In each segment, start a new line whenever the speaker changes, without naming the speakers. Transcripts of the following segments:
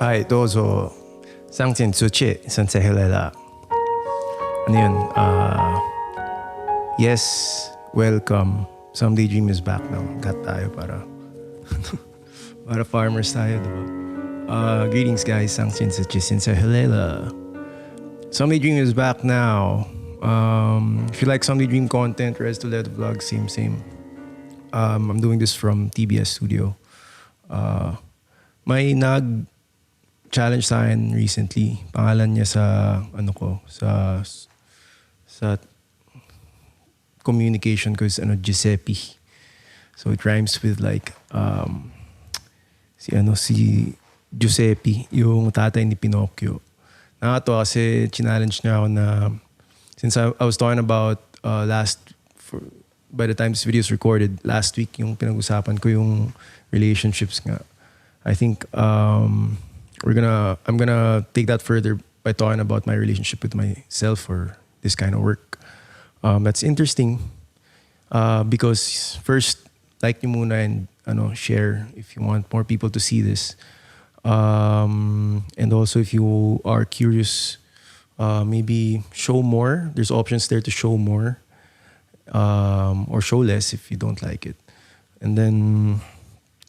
はい、どうぞ。상진 주치 hellela. Ano yun? Yes, welcome. Someday Dream is back now. Gat tayo para para farmers tayo, diba? Greetings guys, 상진 주치 hellela. Someday Dream is back now. If you like Someday Dream content, Rezbt-S vlog, same. I'm doing this from TBS studio. May challenge sa akin recently. Pangalan niya sa sa communication ko is Giuseppe. So it rhymes with like si Giuseppe, yung tatay ni Pinnochio. Nakakatawa kasi challenge niya ako na since I was talking about by the time this video is recorded, last week yung pinag-usapan ko yung relationships nga. I think I'm gonna take that further by talking about my relationship with myself for this kind of work. That's interesting because first, like nyo muna and share if you want more people to see this. And also if you are curious, maybe show more. There's options there to show more or show less if you don't like it. And then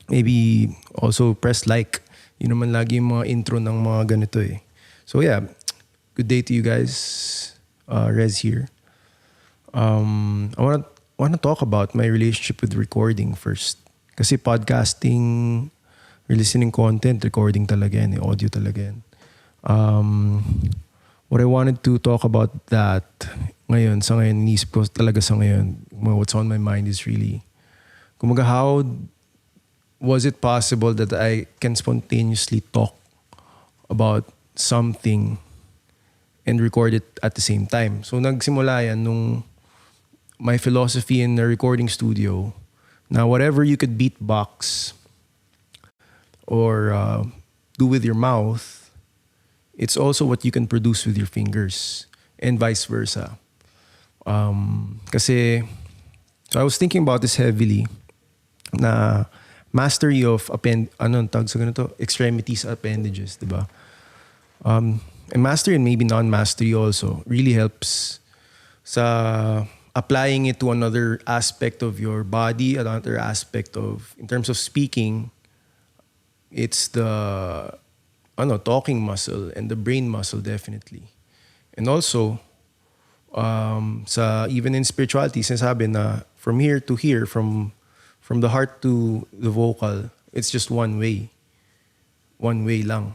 maybe also press like. Yun naman lagi yung mga intro ng mga ganito eh. So yeah, good day to you guys. Rez here. I wanna talk about my relationship with recording first. Kasi podcasting, listening content, recording talaga yan, audio talaga yan. What I wanted to talk about that ngayon, inisip ko talaga sa ngayon, what's on my mind is really, kumaga how was it possible that I can spontaneously talk about something and record it at the same time? So nagsimula yan nung my philosophy in the recording studio. Now whatever you could beatbox or do with your mouth, it's also what you can produce with your fingers and vice versa. Kasi so I was thinking about this heavily na mastery of extremities, appendages, diba? And mastery and maybe non-mastery also really helps sa applying it to another aspect of your body, another aspect of, in terms of speaking, it's the talking muscle and the brain muscle definitely. And also, even in spirituality, sinasabi na from here to here, from the heart to the vocal, it's just one way. One way lang.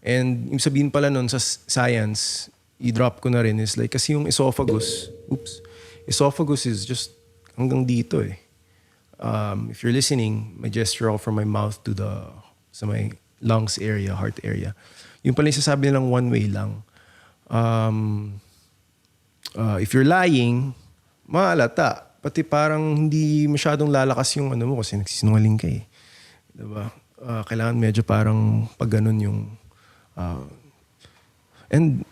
And yung sabihin pala nun sa science, i-drop ko na rin, is like, kasi yung esophagus is just hanggang dito eh. If you're listening, may gesture ako from my mouth to sa my lungs area, heart area. Yung pala yung sasabi nilang one way lang. If you're lying, maalata. Pati parang hindi masyadong lalakas yung mo kasi nagsisinungaling ka eh. Diba? Kailangan medyo parang pag ganun yung... and,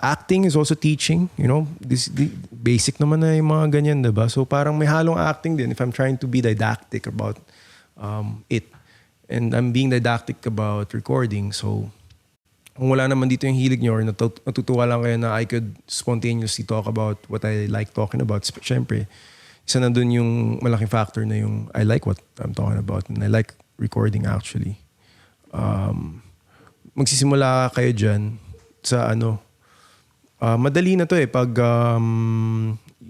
acting is also teaching. This basic naman na yung mga ganyan, diba? So parang may halong acting din if I'm trying to be didactic about it. And I'm being didactic about recording. So kung wala naman dito yung hilig nyo or natutuwa lang kayo na I could spontaneously talk about what I like talking about. Siyempre, isa na dun yung malaking factor na yung I like what I'm talking about and I like recording actually. Magsisimula kayo dyan sa madali na to eh pag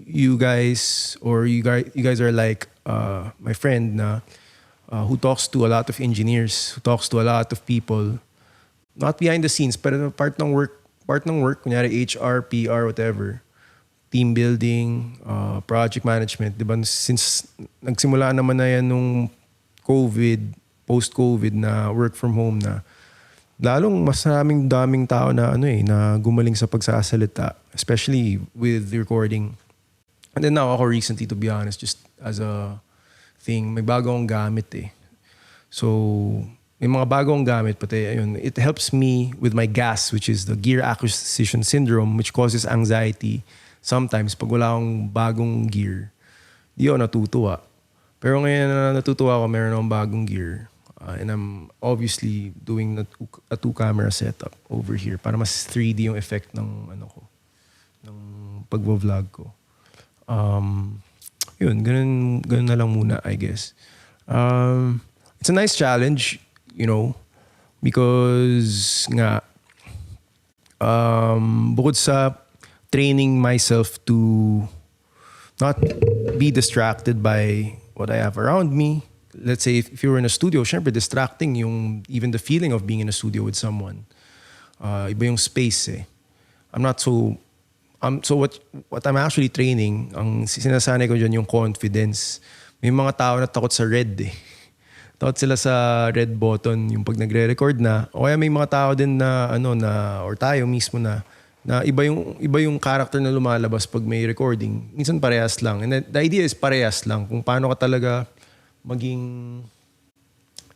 you guys are like my friend na who talks to a lot of engineers, who talks to a lot of people. Not behind the scenes, pero part ng work, kunyari HR, PR, whatever. Team building, project management. Diba? Since nagsimula naman na yan nung COVID, post-COVID na work from home na, lalong mas daming tao na na gumaling sa pagsasalita, especially with recording. And then now ako recently, to be honest, just as a thing, may bago akong gamit eh. So, may mga bagong gamit, pati ayun, it helps me with my gas, which is the gear acquisition syndrome, which causes anxiety. Sometimes, pag wala akong bagong gear, di ako natutuwa. Pero ngayon na natutuwa ako, meron akong bagong gear. And I'm obviously doing a two-camera setup over here para mas 3D yung effect ng ano ko, ng pagvo-vlog ko. Yun, ganun na lang muna, I guess. It's a nice challenge, you know, because nga, bukod sa training myself to not be distracted by what I have around me. Let's say if you were in a studio, syempre distracting yung even the feeling of being in a studio with someone. Iba yung space eh. So what I'm actually training, ang sinasanay ko dyan yung confidence. May mga tao na takot sa red eh. Takot sila sa red button yung pag nagre-record na. O kaya may mga tao din na or tayo mismo na iba yung character na lumalabas pag may recording. Minsan parehas lang. And the idea is parehas lang. Kung paano ka talaga maging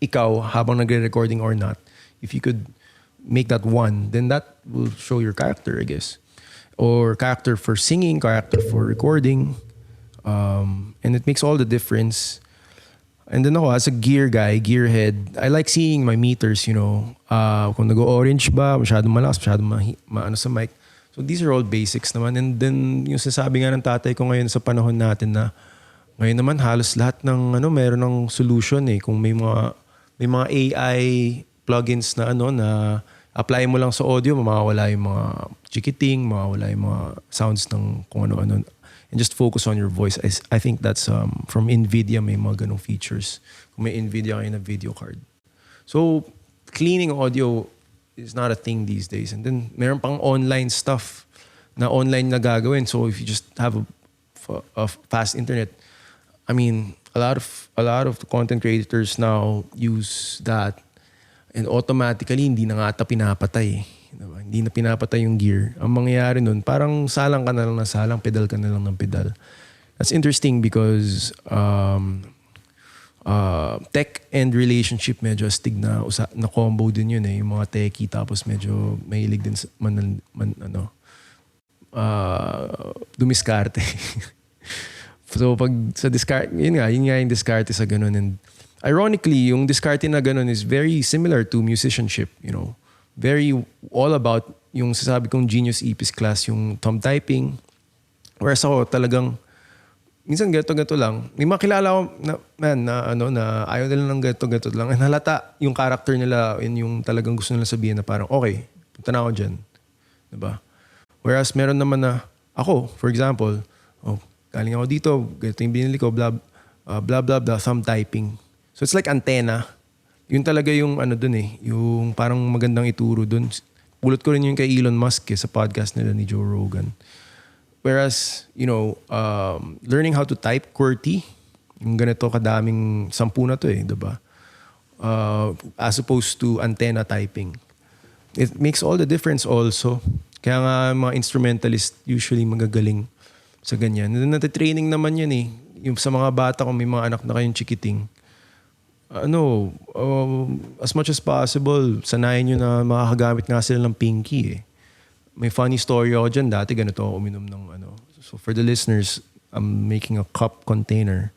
ikaw habang nagre-recording or not. If you could make that one, then that will show your character, I guess. Or character for singing, character for recording. And it makes all the difference. And then ako, as a gear guy, gearhead, I like seeing my meters, you know. Kung nag-orange ba, masyadong malakas, masyadong maano sa mic. So these are all basics naman. And then yung sasabi nga ng tatay ko ngayon sa panahon natin na ngayon naman halos lahat ng meron ng solution eh. Kung may mga AI plugins na na apply mo lang sa audio, mawawala yung mga chikiting, mawawala yung mga sounds ng kung ano-ano. And just focus on your voice. I think that's from NVIDIA, may mga ganong features. Kung may NVIDIA kayo na video card. So, cleaning audio is not a thing these days. And then, meron pang online stuff na online na gagawin. So, if you just have a fast internet, I mean, a lot of the content creators now use that. And automatically, hindi na nga ata pinapatay. Diba? Hindi na pinapatay yung gear. Ang mangyayari nun, parang salang ka na lang ng salang, pedal ka na lang ng pedal. That's interesting because tech and relationship medyo astig na combo din yun eh. Yung mga techie tapos medyo mahilig din dumiskarte. So pag sa discard, yun nga yung discarte sa ganun. And ironically, yung discarte na ganun is very similar to musicianship, you know. Very all about yung sasabi kong genius EPs class, yung thumb typing. Whereas ako talagang, minsan gato-gato lang. May makilala ko na ayaw nila ng gato-gato lang. And halata yung character nila and yung talagang gusto nila sabihin na parang, okay, punta na ako dyan. Diba? Whereas meron naman na, ako, for example, galing ako dito, ganito yung binili ko, blah, blah, thumb typing. So it's like antenna. Yun talaga yung dun eh, yung parang magandang ituro dun. Pulot ko rin yung kay Elon Musk sa podcast nila ni Joe Rogan. Whereas, you know, learning how to type QWERTY, yung ganito kadaming 10 na to eh, diba? As opposed to antenna typing. It makes all the difference also. Kaya nga mga instrumentalist usually magagaling sa ganyan. Natitraining naman yan eh. Yung sa mga bata kung may mga anak na kayong chikiting, as much as possible, sanayin nyo na makakagamit nga sila ng pinky eh. May funny story ako dyan. Dati ganito ako uminom ng So for the listeners, I'm making a cup container.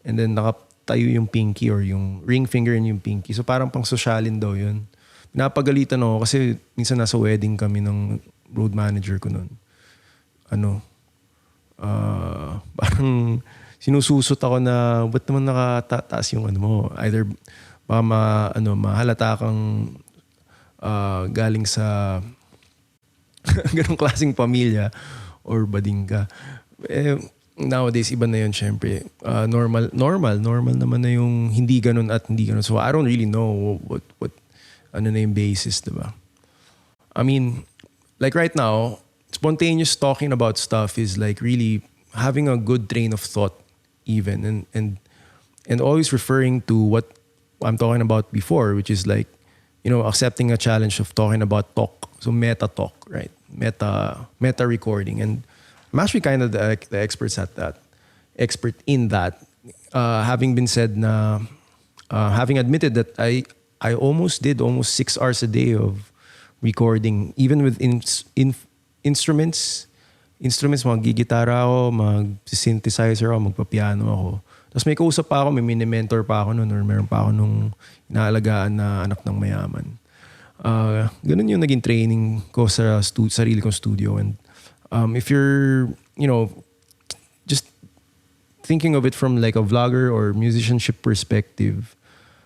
And then nakatayo yung pinky or yung ring finger in yung pinky. So parang pang sosyalin daw yun. Pinapagalitan ako kasi minsan nasa wedding kami ng road manager ko nun. Parang sinususot ako na ba't naman nakataas yung mo. Either baka mahalata kang galing sa ganong klaseng pamilya or bading ka. Nowadays, iba na yun syempre. Normal naman na yung hindi ganon at hindi ganon. So I don't really know what na yung basis, diba? I mean, like right now, spontaneous talking about stuff is like really having a good train of thought even and always referring to what I'm talking about before, which is like, you know, accepting a challenge of talking about talk. So meta talk, right? Meta recording. And I'm actually kind of the expert in that. Having been said na, having admitted that I almost did 6 hours a day of recording, even with instruments, mag-gigitara ako, mag-synthesizer ako, magpapiano ako. Tapos may kausap pa ako, may mini-mentor pa ako noon or meron pa ako nung inaalagaan na anak ng mayaman. Ganun yung naging training ko sa sarili kong studio. And if you're, just thinking of it from like a vlogger or musicianship perspective,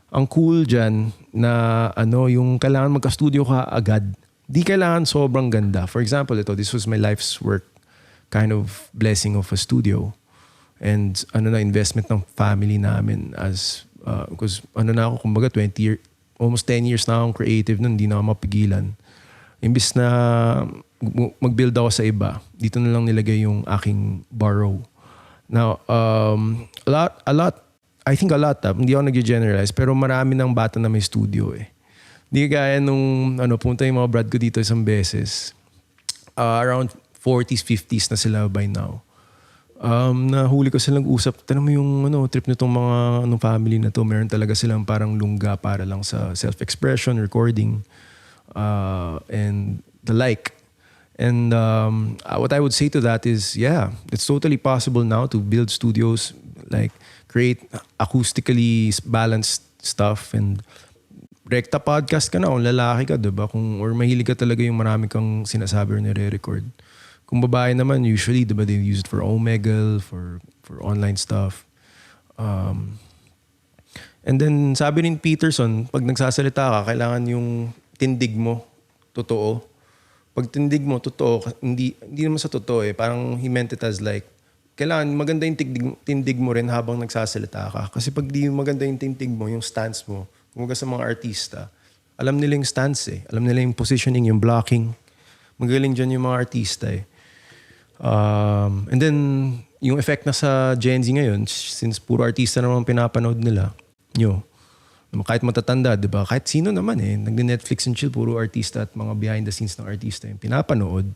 ang cool dyan na yung kailangan magka-studio ka agad. Di kailangan sobrang ganda. For example, this was my life's work kind of blessing of a studio. And investment ng family namin as, because na ako, kumbaga 20 years, almost 10 years na akong creative nun, hindi na ako mapigilan. Imbis na mag-build ako sa iba, dito na lang nilagay yung aking borrow. Now, a lot, I think a lot, hindi ako nag-generalize, pero marami ng bata na may studio eh. Hindi kaya nung punta yung mga brad ko dito isang beses, around 40s, 50s na sila by now. Nahuli ko silang usap, tanong mo yung trip nitong mga family na to, meron talaga silang parang lungga para lang sa self-expression, recording, and the like. And what I would say to that is, yeah, it's totally possible now to build studios, like create acoustically balanced stuff, and rekta podcast ka na kung lalaki ka, diba? Or mahilig ka talaga yung marami kang sinasabi or nire-record. Kung babae naman, usually, diba, they use it for Omegle, for online stuff. And then, sabi rin Peterson, pag nagsasalita ka, kailangan yung tindig mo, totoo. Pag tindig mo, totoo, hindi naman sa totoo eh. Parang he meant it as like, kailangan maganda yung tindig mo rin habang nagsasalita ka. Kasi pag di maganda yung tindig mo, yung stance mo, kumbaga sa mga artista, alam nila yung stance eh. Alam nila yung positioning, yung blocking. Magaling dyan yung mga artista eh. And then, yung effect na sa Gen Z ngayon, since puro artista naman pinapanood nila, kahit matatanda, di ba? Kahit sino naman eh, nag-Netflix and chill, puro artista at mga behind the scenes ng artista yung pinapanood.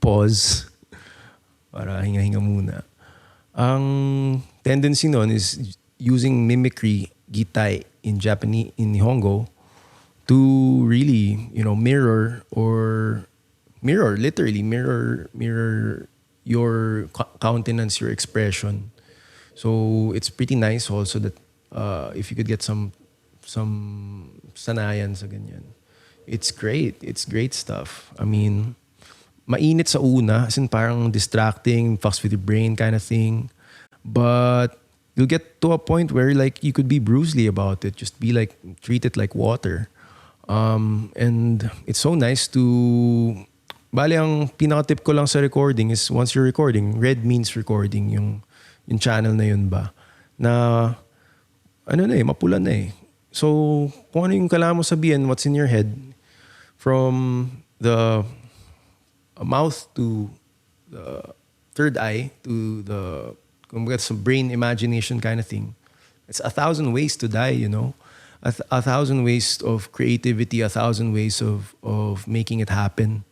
Pause. Para hinga-hinga muna. Ang tendency nun is using mimicry, gitai in Japanese, in Nihongo, to really, literally mirror your countenance, your expression. So it's pretty nice also that if you could get some sanayan sa ganyan. It's great. It's great stuff. I mean, mainit sa una, as in parang distracting, fucks with your brain kind of thing. But you'll get to a point where like you could be Bruce Lee about it. Just be like, treat it like water. And it's so nice to... Bale, ang pinaka-tip ko lang sa recording is once you're recording, red means recording, yung channel na yun ba, na mapula na eh. So, kung ano yung kailangan mo sabihin, what's in your head, from the mouth to the third eye to the some brain imagination kind of thing. It's 1,000 ways to die, a 1,000 ways of creativity, 1,000 ways of making it happen.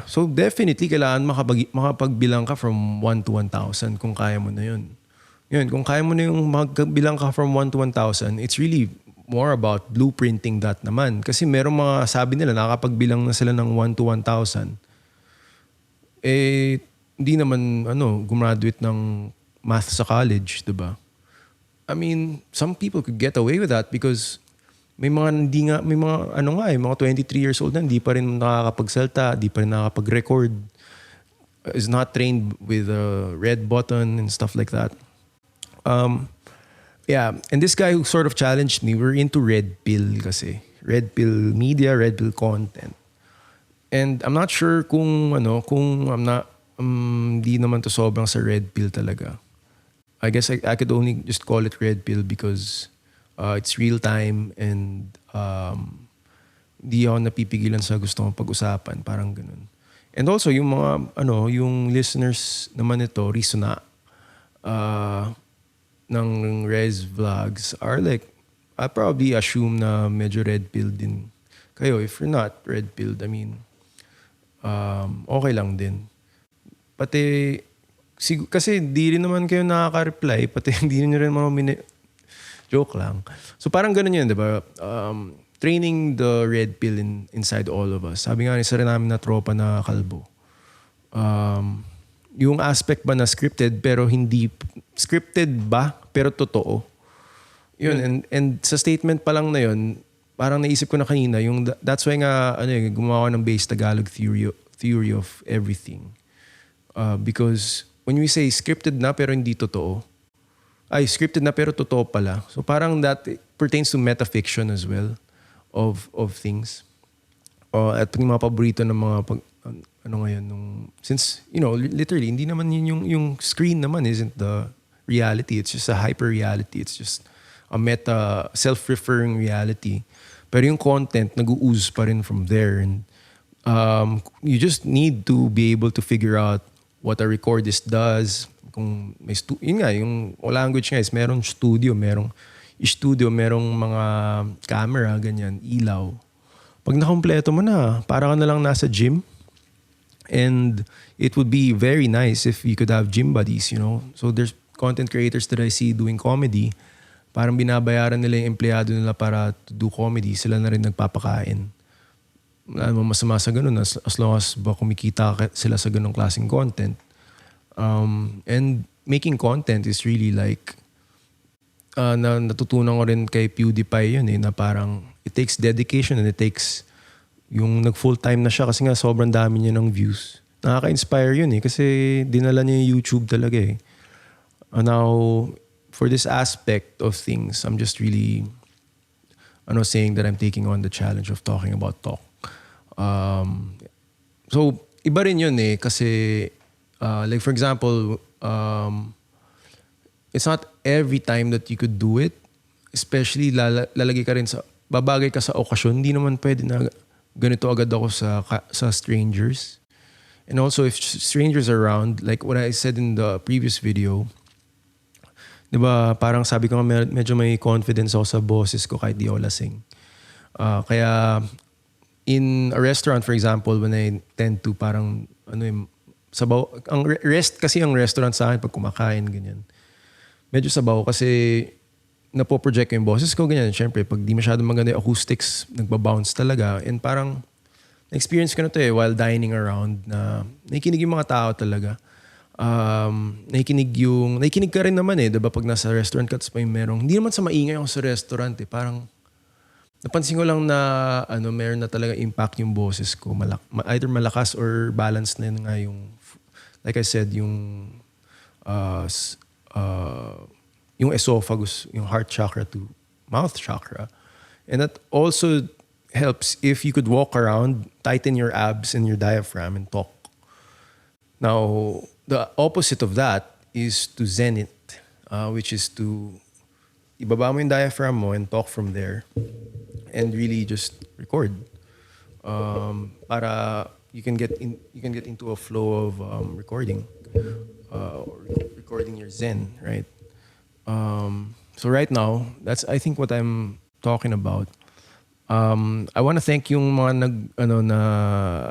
So definitely kailangan makapagbilang ka from 1 to 1,000 kung kaya mo na yun. Kung kaya mo na yung magbilang ka from 1 to 1,000, it's really more about blueprinting that naman. Kasi merong mga sabi nila, nakakapagbilang na sila ng 1 to 1,000. Hindi naman, gumraduate ng math sa college, diba? I mean, some people could get away with that because may mga mga 23 years old na hindi pa rin nakakapagsalta, hindi pa rin nakakapag-record, is not trained with a red button and stuff like that. Yeah, and this guy who sort of challenged me, we're into red pill kasi. Red pill media, red pill content. And I'm not sure kung di naman to sobrang sa red pill talaga. I guess I could only just call it red pill because it's real time and di ako napipigilan sa gusto kong pag-usapan, parang ganun. And also yung mga yung listeners naman ito, Risuna, ng Rez Vlogs are like, I probably assume na medyo red pill din kayo. If you're not red pilled, I mean, okay lang din. Pati, kasi di rin naman kayo nakaka-reply, pati hindi rin mga joke lang. So parang ganun yun, diba? Training the red pill inside all of us. Sabi nga, isa rin namin na tropa na kalbo. Yung aspect ba na scripted pero hindi scripted ba pero totoo. Yun, and sa statement pa lang na yun, parang naisip ko na kanina, yung that's why nga gumawa ko ng base Tagalog theory of everything. Because when we say scripted na pero hindi totoo, scripted na pero totoo pala. So parang that pertains to metafiction as well of things. At yung mga paborito ng mga since literally hindi naman yun yung screen naman isn't the reality. It's just a hyper reality. It's just a meta self-referring reality. Pero yung content nag-ooze pa rin from there, and you just need to be able to figure out what a recordist does. Kung may yung language nga is merong studio, merong mga camera, ganyan, ilaw. Pag nakompleto mo na, para ka na lang nasa gym. And it would be very nice if you could have gym buddies, So there's content creators that I see doing comedy. Parang binabayaran nila yung empleyado nila para to do comedy. Sila na rin nagpapakain. Wala namang masama sa ganun as long as kumikita sila sa ganung klaseng content. And making content is really like natutunan ko rin kay PewDiePie yun na parang it takes dedication and it takes yung nag full time na siya kasi nga sobrang dami niya ng views. Nakaka-inspire yun kasi dinala niya yung YouTube talaga Now, for this aspect of things, I'm just really saying that I'm taking on the challenge of talking about talk. So, iba rin yun kasi like for example, it's not every time that you could do it. Especially lalagay ka rin babagay ka sa okasyon. Hindi naman pwede na ganito agad ako sa strangers. And also if strangers are around, like what I said in the previous video, diba parang sabi ko nga medyo may confidence ako sa boses ko kahit di ako lasing. Kaya in a restaurant for example, when I tend to parang sabaw, ang rest kasi ang restaurant sa akin pag kumakain ganyan. Medyo sabaw kasi napoproject ko yung boses ko ganyan. Siyempre pag di masyado maganda yung acoustics, nagbabounce talaga. And parang na-experience ko na to while dining around na nakikinig yung mga tao talaga. Nakikinig ka rin naman diba pag nasa restaurant ka tapos may merong, hindi naman sa maingay ako sa restaurant parang napansin ko lang na meron na talaga impact yung boses ko, either malakas or balance na yun nga yung like I said yung esophagus, yung heart chakra to mouth chakra. And that also helps if you could walk around, tighten your abs and your diaphragm and talk. Now, the opposite of that is to zen it, which is to ibaba mo yung diaphragm mo and talk from there and really just record. Para you can get into a flow of recording your zen, right? So right now, that's I think what I'm talking about. I want to thank yung mga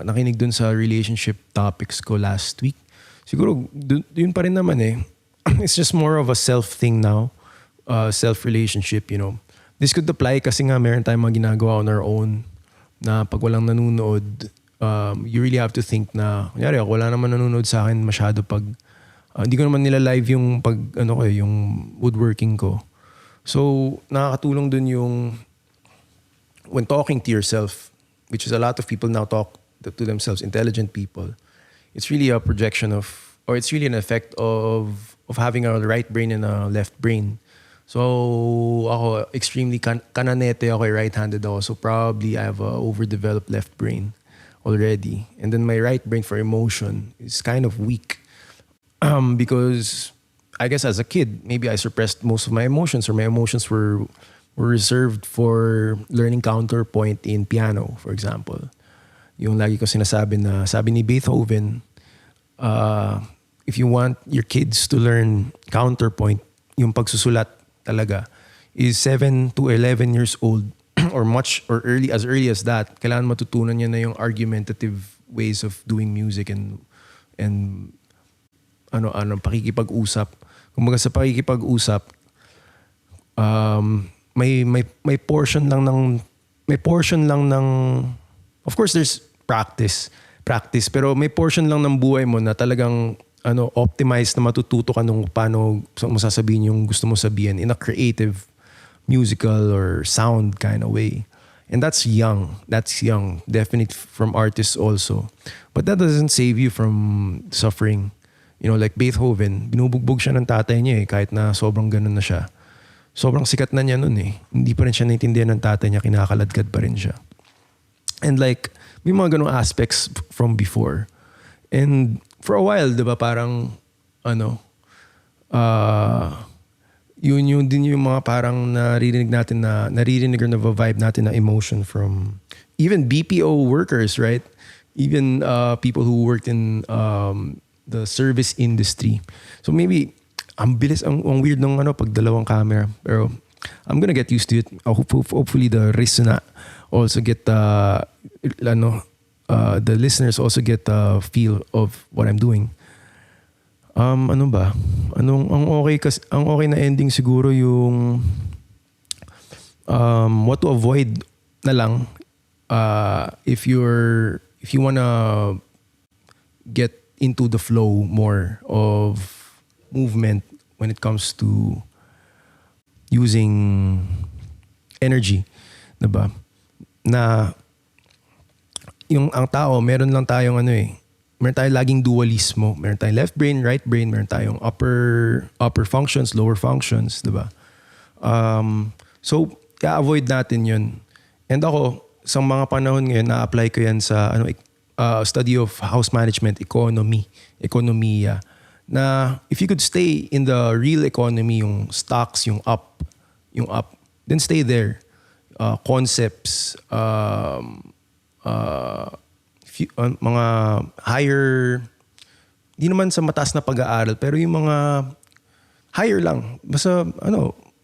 nakinig dun sa relationship topics ko last week. Siguro yun pa rin naman It's just more of a self thing now, self-relationship, This could apply kasi nga meron tayong mga ginagawa on our own na pag walang nanonood, you really have to think na, kunyari ako, wala naman nanonood sa akin masyado pag hindi ko naman nila live yung yung woodworking ko. So, nakakatulong dun yung when talking to yourself, which is a lot of people now talk to themselves, intelligent people, it's really a projection of, or it's really an effect of having a right brain and a left brain. So ako extremely kananete ako, right-handed ako. So probably I have a overdeveloped left brain already. And then my right brain for emotion is kind of weak. Because I guess as a kid, maybe I suppressed most of my emotions, or my emotions were reserved for learning counterpoint in piano, for example. Yung lagi ko sinasabi na, sabi ni Beethoven, if you want your kids to learn counterpoint, yung pagsusulat talaga, is 7 to 11 years old or as early as that, kailangan matutunan niya na yung argumentative ways of doing music and pakikipag-usap. Kumbaga sa pakikipag-usap, may portion lang ng of course there's practice pero may portion lang ng buhay mo na talagang optimized na matututo ka nung paano mo sasabihin yung gusto mo sabihin in a creative, musical or sound kind of way. And that's young. That's young. Definitely from artists also. But that doesn't save you from suffering. Like Beethoven, binubugbog siya ng tatay niya kahit na sobrang ganun na siya. Sobrang sikat na niya nun Hindi pa rin siya naintindihan ng tatay niya, kinakaladkad pa rin siya. And like, may mga ganung aspects from before. And for a while, di ba, parang, yun din yung mga parang naririnig or na-vibe natin na emotion from even BPO workers, right? Even people who worked in the service industry. So maybe, ang weird ng pag dalawang camera. Pero I'm gonna get used to it. Hopefully the listener also get the listeners also get the feel of what I'm doing. Ano ba? Ang okay na ending siguro yung what to avoid na lang if you wanna get into the flow more of movement when it comes to using energy, diba? Na yung ang tao, meron lang tayong meron tayong laging dualismo. Meron tayong left brain, right brain, meron tayong upper functions, lower functions, diba? So, i-avoid natin yun. And ako, sa mga panahon ngayon, na-apply ko yan sa study of house management, ekonomiya. Na if you could stay in the real economy, yung stocks, yung up, then stay there. Concepts, mga higher, di naman sa mataas na pag-aaral, pero yung mga higher lang. Basta,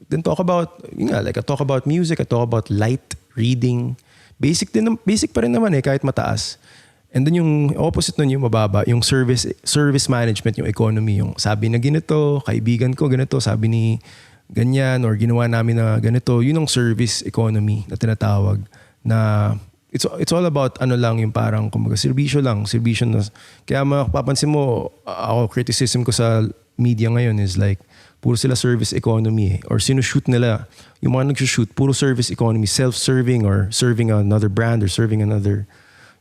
then talk about, like I talk about music, I talk about light, reading. Basic pa rin naman kahit mataas. And then yung opposite nun, yung mababa, yung service management, yung economy, yung sabi na ganito, kaibigan ko ganito, sabi ni ganyan, or ginawa namin na ganito, yun ang service economy na tinatawag. Na it's all about lang, yung parang kumbaga serbisyo na. Kaya mapapansin mo, ako criticism ko sa media ngayon is like, puro sila service economy or sinushoot nila. Yung mga nagsushoot, puro service economy, self-serving or serving another brand or serving another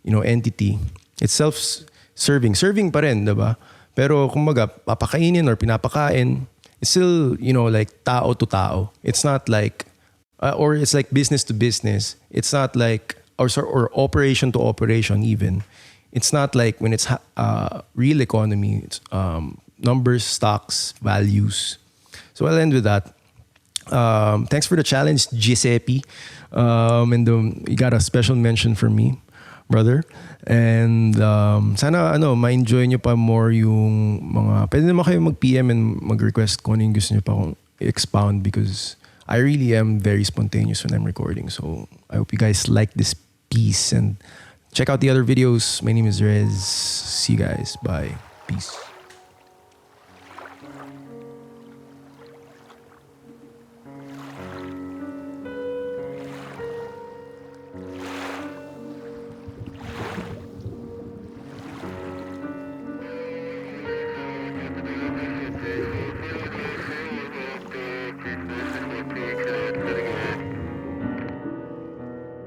entity. It's self-serving. Serving pa rin, diba? Pero kumbaga, papakainin or pinapakain, it's still, like tao to tao. It's not like, or it's like business to business. It's not like, or operation to operation even. It's not like when it's real economy, it's numbers, stocks, values. So I'll end with that. Thanks for the challenge, Giuseppe. And you got a special mention from me, brother. And sana ma-enjoy nyo pa more yung mga, pwede naman kayo mag-PM and mag-request kung ano yung gusto nyo pa kung expound, because I really am very spontaneous when I'm recording. So I hope you guys like this piece and check out the other videos. My name is Rez. See you guys. Bye. Peace.